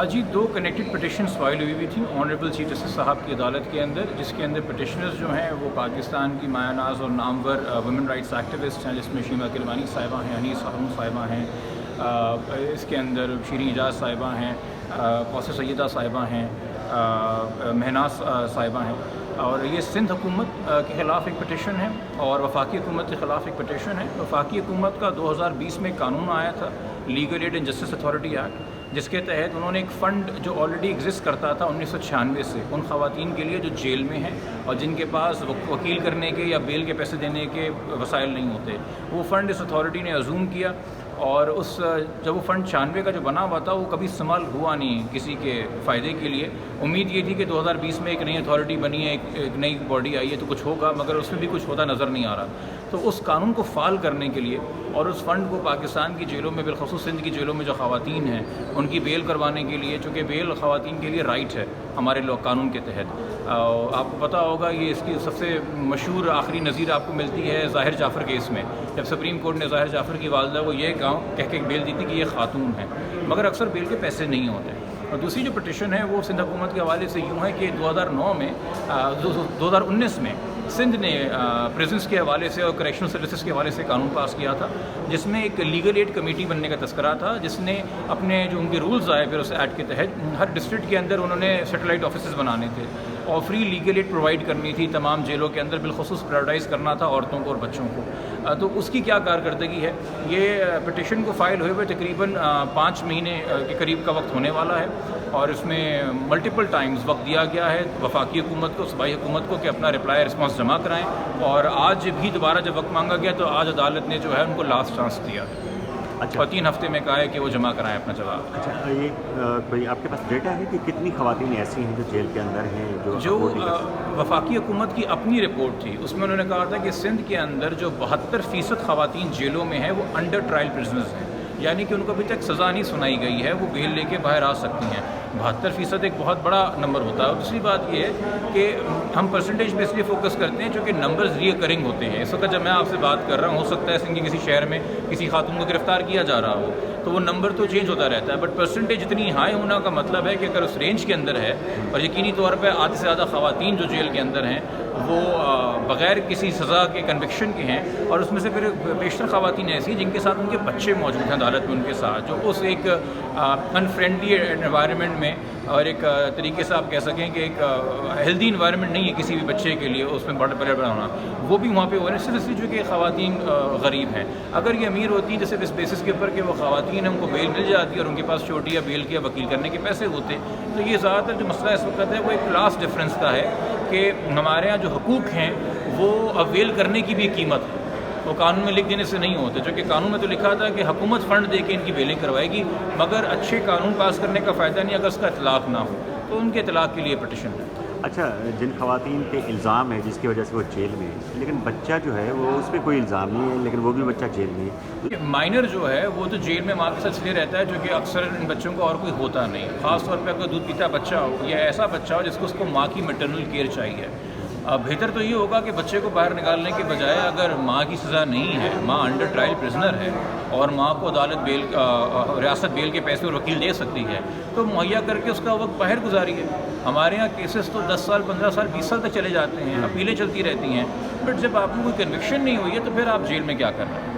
جی 2 connected petitions file ہوئی تھیں honourable chief justice صاحب کی عدالت کے اندر، جس کے اندر پٹیشنرز جو ہیں وہ پاکستان کی مایہ ناز اور نامور ویمن رائٹس ایکٹیوسٹ ہیں، جس میں شیما کلوانی صاحبہ ہیں، انیس ہارون صاحبہ ہیں، اس کے اندر شیریں اعجاز صاحبہ ہیں، کوثر سیدہ صاحبہ ہیں، مہناز صاحبہ ہیں، اور یہ سندھ حکومت کے خلاف ایک پٹیشن ہے اور وفاقی حکومت کے خلاف ایک پٹیشن ہے۔ وفاقی حکومت کا 2020 میں قانون آیا تھا، legal aid and justice authority act, جس کے تحت انہوں نے ایک فنڈ جو آلریڈی ایگزسٹ کرتا تھا 1996 سے ان خواتین کے لیے جو جیل میں ہیں اور جن کے پاس وکیل کرنے کے یا بیل کے پیسے دینے کے وسائل نہیں ہوتے، وہ فنڈ اس اتھارٹی نے ازوم کیا، اور جب وہ فنڈ 96 کا جو بنا ہوا تھا وہ کبھی استعمال ہوا نہیں کسی کے فائدے کے لیے۔ امید یہ تھی کہ 2020 میں ایک نئی اتھارٹی بنی ہے، ایک نئی باڈی آئی ہے تو کچھ ہوگا، مگر اس میں بھی کچھ ہوتا نظر نہیں آ رہا۔ تو اس قانون کو فعال کرنے کے لیے اور اس فنڈ کو پاکستان کی جیلوں میں، بالخصوص سندھ کی جیلوں میں جو خواتین ہیں ان کی بیل کروانے کے لیے، چونکہ بیل خواتین کے لیے رائٹ ہے ہمارے قانون کے تحت، آپ کو پتہ ہوگا یہ اس کی سب سے مشہور آخری نظیر آپ کو ملتی ہے ظاہر جعفر کیس میں، جب سپریم کورٹ نے ظاہر جعفر کی والدہ کو یہ کہہ کے بیل دی تھی کہ یہ خاتون ہے، مگر اکثر بیل کے پیسے نہیں ہوتے۔ اور دوسری جو پٹیشن ہے وہ سندھ حکومت کے حوالے سے یوں ہے کہ 2019 میں سندھ نے پریزنس کے حوالے سے اور کریکشنل سروسز کے حوالے سے قانون پاس کیا تھا، جس میں ایک لیگل ایڈ کمیٹی بننے کا تذکرہ تھا، جس نے اپنے جو ان کے رولز آئے پھر اس ایکٹ کے تحت ہر ڈسٹرکٹ کے اندر انہوں نے سیٹلائٹ آفیسز بنانے تھے اور فری لیگل ایڈ پرووائڈ کرنی تھی تمام جیلوں کے اندر، بالخصوص پرائورٹائز کرنا تھا عورتوں کو اور بچوں کو۔ تو اس کی کیا کارکردگی ہے؟ یہ پٹیشن کو فائل ہوئے تقریباً 5 مہینے کے قریب کا وقت ہونے والا ہے، اور اس میں ملٹیپل ٹائمز وقت دیا گیا ہے وفاقی حکومت کو، صوبائی حکومت کو کہ اپنا رپلائی رسپانس جمع کرائیں، اور آج بھی دوبارہ جب وقت مانگا گیا تو آج عدالت نے جو ہے ان کو لاسٹ چانس دیا، اور 3 ہفتے میں کہا ہے کہ وہ جمع کرائیں اپنا جواب۔ اچھا، یہ کوئی آپ کے پاس ڈیٹا ہے کہ کتنی خواتین ایسی ہیں جو جیل کے اندر ہیں جو وفاقی حکومت کی اپنی رپورٹ تھی اس میں انہوں نے کہا تھا کہ سندھ کے اندر جو 72% خواتین جیلوں میں ہیں وہ انڈر ٹرائل پرزنرز ہیں، یعنی کہ ان کو ابھی تک سزا نہیں سنائی گئی ہے، وہ بیل لے کے باہر آ سکتی ہیں۔ 72% ایک بہت بڑا نمبر ہوتا ہے۔ اور دوسری بات یہ ہے کہ ہم پرسنٹیج پہ اس لیے فوکس کرتے ہیں چونکہ نمبرز ری اکرنگ ہوتے ہیں۔ اس وقت جب میں آپ سے بات کر رہا ہوں، ہو سکتا ہے سندھ کے کسی شہر میں کسی خاتون کو گرفتار کیا جا رہا ہو، تو وہ نمبر تو چینج ہوتا رہتا ہے، بٹ پرسنٹیج اتنی ہائی ہونا کا مطلب ہے کہ اگر اس رینج کے اندر ہے، اور یقینی طور پہ آدھے سے زیادہ خواتین جو جیل کے اندر ہیں وہ بغیر کسی سزا کے کنوکشن کے ہیں، اور اس میں سے پھر بیشتر خواتین ایسی جن کے ساتھ ان کے بچے موجود ہیں عدالت میں ان کے ساتھ، جو اس ایک انفرینڈلی انوائرمنٹ میں اور ایک طریقے سے آپ کہہ سکیں کہ ایک ہیلدی انوائرمنٹ نہیں ہے کسی بھی بچے کے لیے اس میں بڑا ہونا، وہ بھی وہاں پہ ہو رہے ہیں، صرف اس لیے کہ خواتین غریب ہیں۔ اگر یہ امیر ہوتی ہیں جیسے اس بیسس کے اوپر کہ وہ خواتین ہیں ان کو بیل مل جاتی ہے اور ان کے پاس چوٹی یا بیل کے یا وکیل کرنے کے پیسے ہوتے، تو یہ زیادہ تر جو مسئلہ اس وقت ہے وہ ایک کلاس ڈفرینس کا ہے کہ ہمارے یہاں جو حقوق ہیں وہ اویل کرنے کی بھی قیمت ہے، وہ قانون میں لکھ دینے سے نہیں ہوتے، جو کہ قانون میں تو لکھا تھا کہ حکومت فنڈ دے کے ان کی بیلیں کروائے گی، مگر اچھے قانون پاس کرنے کا فائدہ نہیں اگر اس کا اطلاق نہ ہو، تو ان کے اطلاق کے لیے پٹیشن ہے۔ اچھا، جن خواتین پہ الزام ہے جس کی وجہ سے وہ جیل میں ہے، لیکن بچہ جو ہے وہ اس پہ کوئی الزام نہیں ہے لیکن وہ بھی بچہ جیل میں ہے، مائنر جو ہے وہ تو جیل میں ماں کے ساتھ اس لیے رہتا ہے جو کہ اکثر ان بچوں کو اور کوئی ہوتا نہیں، خاص طور پہ اگر دودھ پیتا بچہ ہو یا ایسا بچہ ہو جس کو اس کو ماں کی میٹرنل کیئر چاہیے۔ بہتر تو یہ ہوگا کہ بچے کو باہر نکالنے کے بجائے اگر ماں کی سزا نہیں ہے، ماں انڈر ٹرائل پرزنر ہے اور ماں کو عدالت ریاست بیل کے پیسے اور وکیل دے سکتی ہے تو مہیا کر کے اس کا وقت باہر گزاری ہے۔ ہمارے ہاں کیسز تو 10 سال 15 سال 20 سال تک چلے جاتے ہیں، اپیلیں چلتی رہتی ہیں، بٹ جب آپ کو کوئی کنوکشن نہیں ہوئی ہے تو پھر آپ جیل میں کیا کر رہے ہیں؟